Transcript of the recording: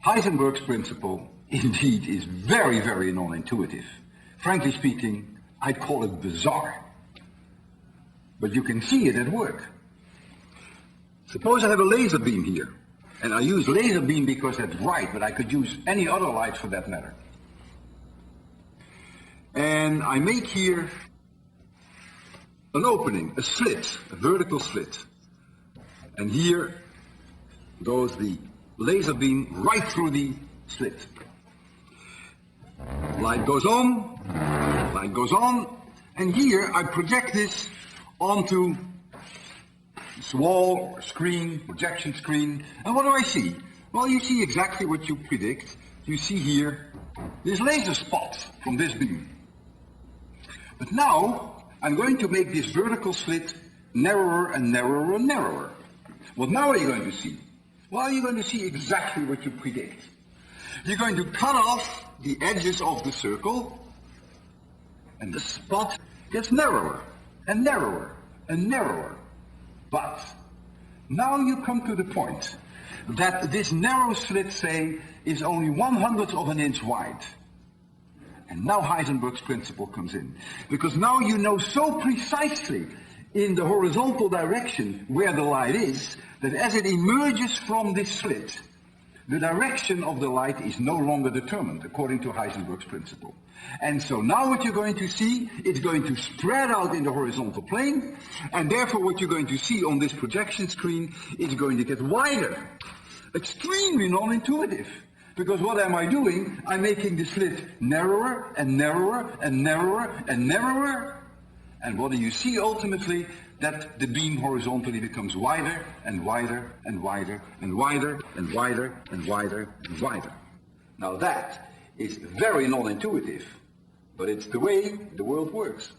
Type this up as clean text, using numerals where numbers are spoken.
Heisenberg's principle indeed is very, very non-intuitive. Frankly speaking, I'd call it bizarre. But you can see it at work. Suppose I have a laser beam here, and I use laser beam because that's right, but I could use any other light for that matter. And I make here an opening, a slit, a vertical slit. And here goes the laser beam right through the slit. Light goes on, and here I project this onto this wall or screen, projection screen, and what do I see? Well, you see exactly what you predict. You see here this laser spot from this beam. But now I'm going to make this vertical slit narrower and narrower and narrower. What now are you going to see? Well, you're going to see exactly what you predict. You're going to cut off the edges of the circle, and the spot gets narrower and narrower and narrower. But now you come to the point that this narrow slit, say, is only 1/100th of an inch wide. And now Heisenberg's principle comes in. Because now you know so precisely in the horizontal direction where the light is, that as it emerges from this slit, the direction of the light is no longer determined, according to Heisenberg's principle. And so now what you're going to see, it's going to spread out in the horizontal plane, and therefore what you're going to see on this projection screen is going to get wider. Extremely non-intuitive. Because what am I doing? I'm making the slit narrower and narrower and narrower and narrower. And what do you see ultimately? That the beam horizontally becomes wider and wider and wider and wider and wider and wider and wider. Now that is very non-intuitive, but it's the way the world works.